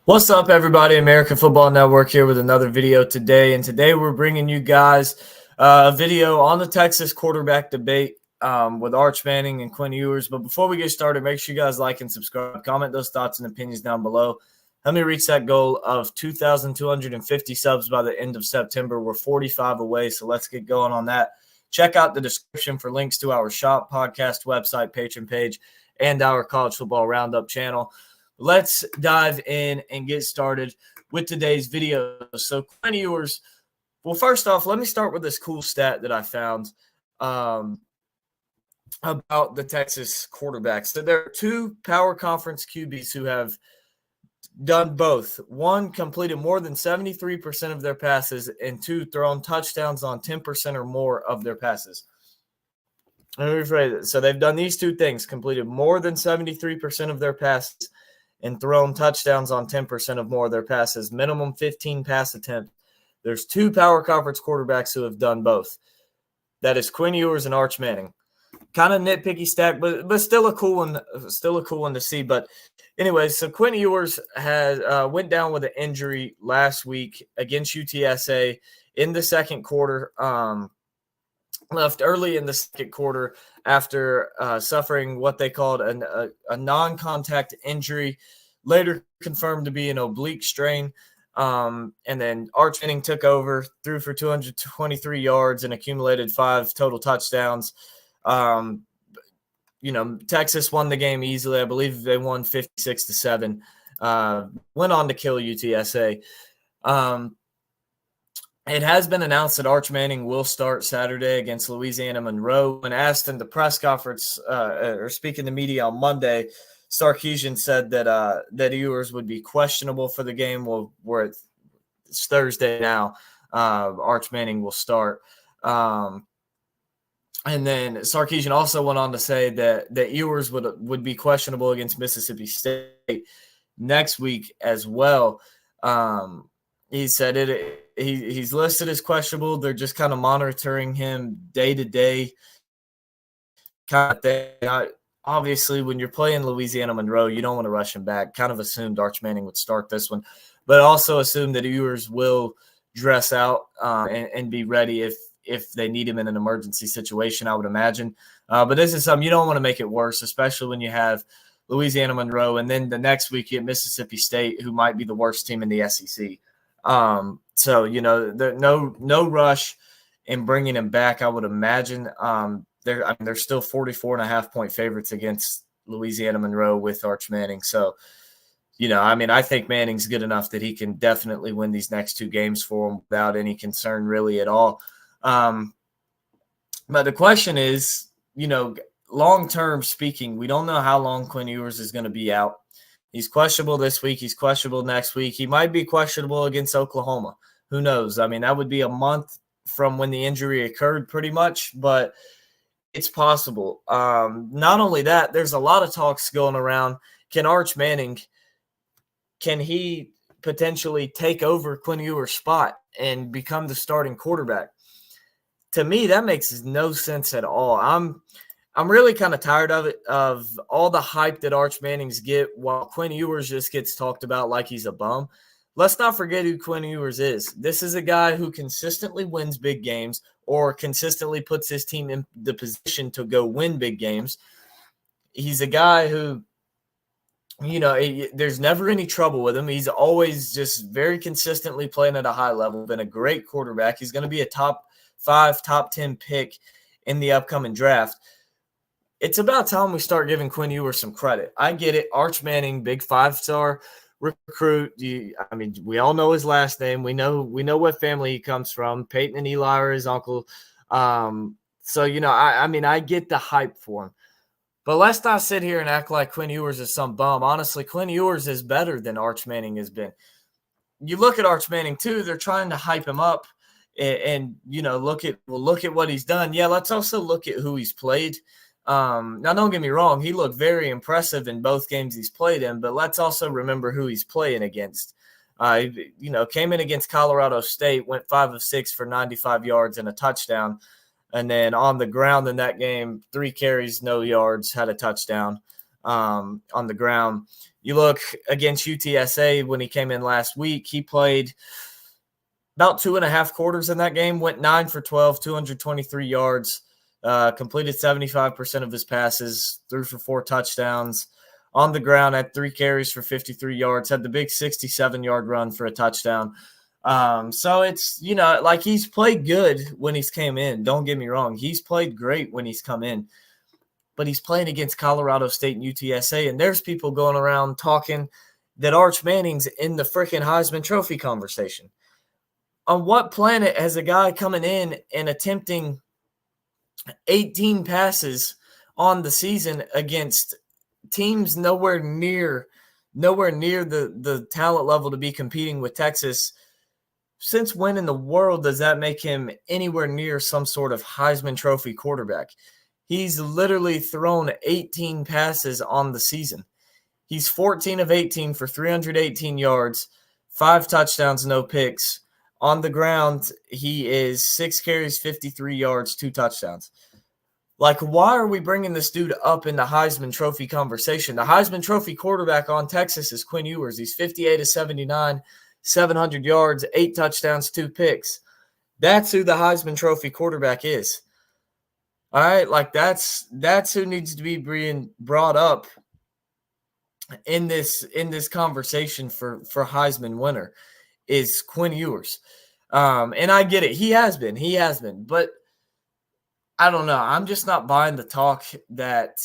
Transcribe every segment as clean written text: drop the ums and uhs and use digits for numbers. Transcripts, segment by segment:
What's up, everybody? American Football Network here with another video today. And today we're bringing you guys a video on the Texas quarterback debate with Arch Manning and Quinn Ewers. But before we get started, make sure you guys like and subscribe. Comment those thoughts and opinions down below. Help me reach that goal of 2,250 subs by the end of September. We're 45 away, so let's get going on that. Check out the description for links to our shop, podcast, website, Patreon page, and our college football roundup channel. Let's dive in and get started with today's video. So Quinn Ewers, well, first off, let me start with this cool stat that I found about the Texas quarterbacks. So there are two power conference QBs who have done both. One completed more than 73% of their passes, and two thrown touchdowns on 10% or more of their passes. Let me rephrase it. So they've done these two things, completed more than 73% of their passes and thrown touchdowns on 10% of more of their passes, minimum 15 pass attempts. There's two power conference quarterbacks who have done both. That is Quinn Ewers and Arch Manning. Kind of nitpicky stat, but still a cool one to see. But anyways, so Quinn Ewers has went down with an injury last week against UTSA in the second quarter. Left early in the second quarter after suffering what they called a non-contact injury, later confirmed to be an oblique strain. And then Arch Manning took over, threw for 223 yards and accumulated 5 total touchdowns. Texas won the game easily. I believe they won 56-7. Went on to kill UTSA. It has been announced that Arch Manning will start Saturday against Louisiana Monroe. When asked in the press conference or speaking to media on Monday, Sarkisian said that Ewers would be questionable for the game. Well, it's Thursday now. Arch Manning will start. And then Sarkisian also went on to say that Ewers would be questionable against Mississippi State next week as well. He said he's listed as questionable. They're just kind of monitoring him day to day kind of thing. Obviously, when you're playing Louisiana Monroe, you don't want to rush him back. Kind of assumed Arch Manning would start this one, but also assumed that Ewers will dress out and be ready if they need him in an emergency situation, I would imagine. But this is something you don't want to make it worse, especially when you have Louisiana Monroe, and then the next week you get Mississippi State, who might be the worst team in the SEC. So, no rush in bringing him back, I would imagine. They're still 44.5-point favorites against Louisiana Monroe with Arch Manning. So, I think Manning's good enough that he can definitely win these next two games for him without any concern really at all. But the question is, long-term speaking, we don't know how long Quinn Ewers is going to be out. He's questionable this week. He's questionable next week. He might be questionable against Oklahoma. Who knows? I mean, that would be a month from when the injury occurred pretty much, but it's possible. Not only that, there's a lot of talks going around. Can Arch Manning, can he potentially take over Quinn Ewers' spot and become the starting quarterback? To me, that makes no sense at all. I'm really kind of tired of it, of all the hype that Arch Manning's get while Quinn Ewers just gets talked about like he's a bum. Let's not forget who Quinn Ewers is. This is a guy who consistently wins big games or consistently puts his team in the position to go win big games. He's a guy who, there's never any trouble with him. He's always just very consistently playing at a high level, been a great quarterback. He's going to be a top 5, top 10 pick in the upcoming draft. It's about time we start giving Quinn Ewers some credit. I get it. Arch Manning, big 5-star recruit. We all know his last name. We know what family he comes from. Peyton and Eli are his uncle. I get the hype for him. But let's not sit here and act like Quinn Ewers is some bum. Honestly, Quinn Ewers is better than Arch Manning has been. You look at Arch Manning, too. They're trying to hype him up and look at what he's done. Yeah, let's also look at who he's played. Now, don't get me wrong. He looked very impressive in both games he's played in, but let's also remember who he's playing against. Came in against Colorado State, went 5 of 6 for 95 yards and a touchdown. And then on the ground in that game, 3 carries, no yards, had a touchdown on the ground. You look against UTSA when he came in last week, he played about 2.5 quarters in that game, went 9 for 12, 223 yards, completed 75% of his passes, threw for 4 touchdowns. On the ground, had 3 carries for 53 yards, had the big 67-yard run for a touchdown. So it's, like he's played good when he's came in. Don't get me wrong. He's played great when he's come in. But he's playing against Colorado State and UTSA, and there's people going around talking that Arch Manning's in the freaking Heisman Trophy conversation. On what planet has a guy coming in and attempting 18 passes on the season against teams nowhere near the talent level to be competing with Texas? Since when in the world does that make him anywhere near some sort of Heisman Trophy quarterback? He's literally thrown 18 passes on the season. He's 14 of 18 for 318 yards, 5 touchdowns, no picks. On the ground, he is 6 carries, 53 yards, 2 touchdowns. Like, why are we bringing this dude up in the Heisman Trophy conversation? The Heisman Trophy quarterback on Texas is Quinn Ewers. He's 58 of 79, 700 yards, 8 touchdowns, 2 picks. That's who the Heisman Trophy quarterback is. All right, like that's who needs to be being brought up in this conversation for Heisman winner is Quinn Ewers. And I get it. He has been, but I don't know. I'm just not buying the talk that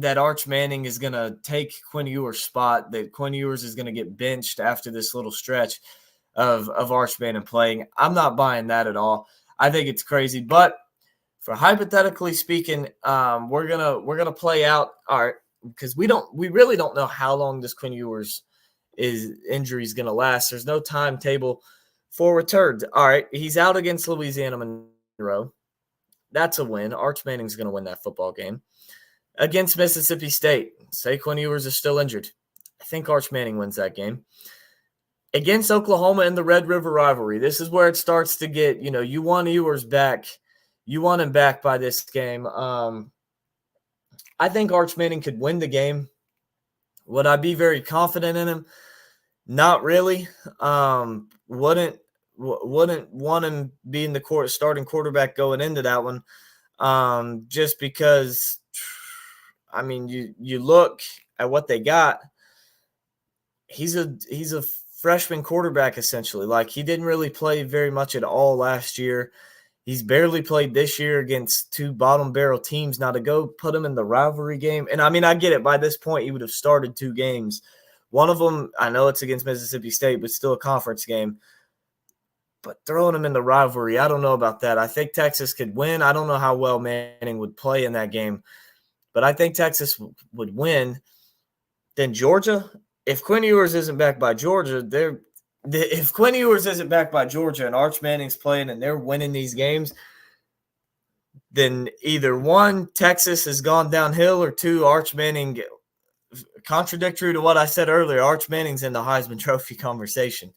Arch Manning is going to take Quinn Ewers' spot, that Quinn Ewers is going to get benched after this little stretch of Arch Manning playing. I'm not buying that at all. I think it's crazy, but for hypothetically speaking, we're gonna play out because we really don't know how long this Quinn Ewers injury is gonna last. There's no timetable for return. All right, he's out against Louisiana Monroe. That's a win. Arch Manning's gonna win that football game. Against Mississippi State, say Quinn Ewers is still injured. I think Arch Manning wins that game. Against Oklahoma in the Red River rivalry, this is where it starts to get, you want Ewers back. You want him back by this game. I think Arch Manning could win the game. Would I be very confident in him? Not really. Wouldn't want him being the starting quarterback going into that one. Just because, I mean, you look at what they got. He's a freshman quarterback essentially. Like, he didn't really play very much at all last year. He's barely played this year against 2 bottom barrel teams. Now to go put him in the rivalry game, and I mean, I get it. By this point, he would have started 2 games. One of them, I know it's against Mississippi State, but still a conference game. But throwing him in the rivalry, I don't know about that. I think Texas could win. I don't know how well Manning would play in that game, but I think Texas would win. Then Georgia, if Quinn Ewers isn't back by Georgia, if Quinn Ewers isn't back by Georgia and Arch Manning's playing and they're winning these games, then either 1, Texas has gone downhill, or 2, Arch Manning, contradictory to what I said earlier, Arch Manning's in the Heisman Trophy conversation.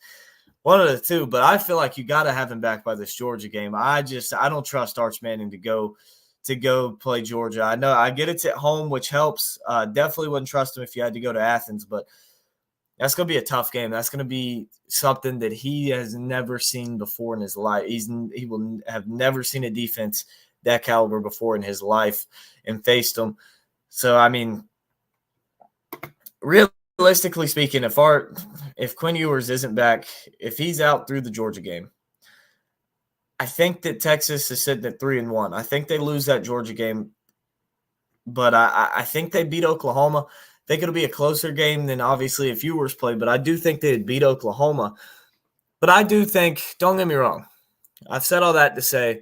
One of the 2, but I feel like you got to have him back by this Georgia game. I don't trust Arch Manning to go play Georgia. I know I get it's at home, which helps. Definitely wouldn't trust him if you had to go to Athens, but that's going to be a tough game. That's going to be something that he has never seen before in his life. He will have never seen a defense that caliber before in his life and faced them. So, I mean, realistically speaking, if Quinn Ewers isn't back, if he's out through the Georgia game, I think that Texas is sitting at 3-1. I think they lose that Georgia game, but I think they beat Oklahoma. I think it'll be a closer game than obviously if Ewers played, but I do think they'd beat Oklahoma. But I do think, don't get me wrong, I've said all that to say,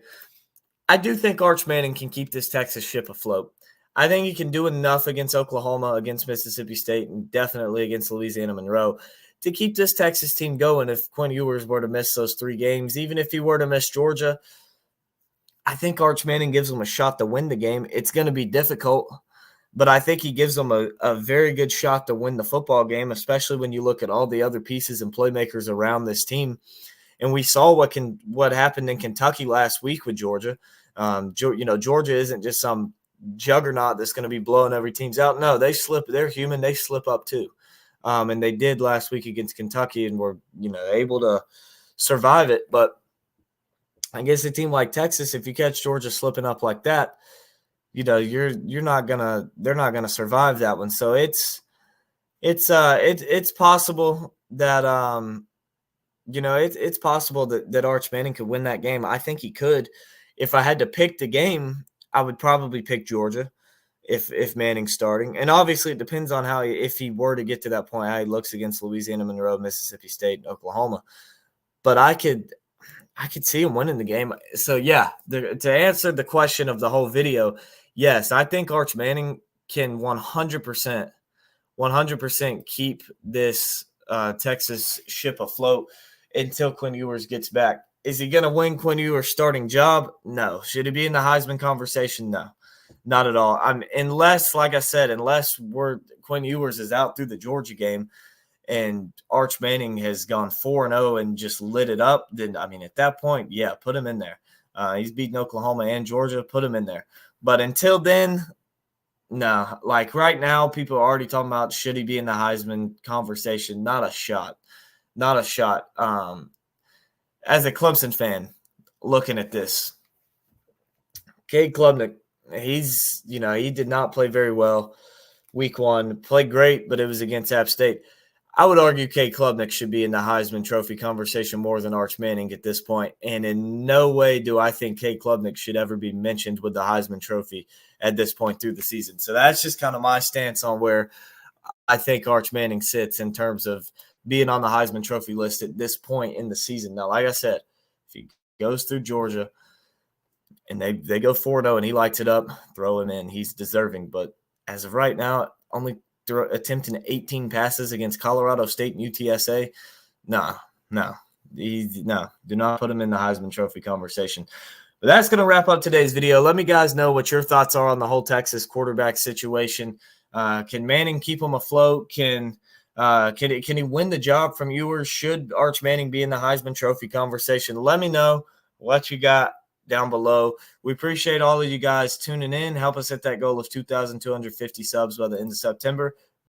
I do think Arch Manning can keep this Texas ship afloat. I think he can do enough against Oklahoma, against Mississippi State, and definitely against Louisiana Monroe to keep this Texas team going if Quinn Ewers were to miss those 3 games. Even if he were to miss Georgia, I think Arch Manning gives them a shot to win the game. It's going to be difficult, but I think he gives them a very good shot to win the football game, especially when you look at all the other pieces and playmakers around this team. And we saw what happened in Kentucky last week with Georgia. Georgia isn't just some juggernaut that's going to be blowing every team's out. No, they slip. They're human. They slip up too. And they did last week against Kentucky and were, able to survive it. But I guess a team like Texas, if you catch Georgia slipping up like that, they're not gonna survive that one. So it's possible that it's possible that Arch Manning could win that game. I think he could. If I had to pick the game, I would probably pick Georgia if Manning's starting. And obviously it depends on if he were to get to that point, how he looks against Louisiana Monroe, Mississippi State, and Oklahoma. But I could see him winning the game. So yeah, to answer the question of the whole video, yes, I think Arch Manning can 100% keep this Texas ship afloat until Quinn Ewers gets back. Is he going to win Quinn Ewers' starting job? No. Should he be in the Heisman conversation? No, not at all. Unless Quinn Ewers is out through the Georgia game and Arch Manning has gone 4-0 and just lit it up, then, at that point, yeah, put him in there. He's beaten Oklahoma and Georgia. Put him in there. But until then, no. Like right now, people are already talking about should he be in the Heisman conversation. Not a shot. Not a shot. As a Clemson fan, looking at this, Cade Klubnik, he did not play very well week one. Played great, but it was against App State. I would argue Cade Klubnik should be in the Heisman Trophy conversation more than Arch Manning at this point. And in no way do I think Cade Klubnik should ever be mentioned with the Heisman Trophy at this point through the season. So that's just kind of my stance on where I think Arch Manning sits in terms of being on the Heisman Trophy list at this point in the season. Now, like I said, if he goes through Georgia and they go 4-0 and he lights it up, throw him in. He's deserving. But as of right now, only attempting 18 passes against Colorado State and UTSA. No. Do not put him in the Heisman Trophy conversation. But that's going to wrap up today's video. Let me guys know what your thoughts are on the whole Texas quarterback situation. Can Manning keep him afloat? Can he win the job from Ewers? Should Arch Manning be in the Heisman Trophy conversation? Let me know what you got down below. We appreciate all of you guys tuning in. Help us hit that goal of 2,250 subs by the end of September.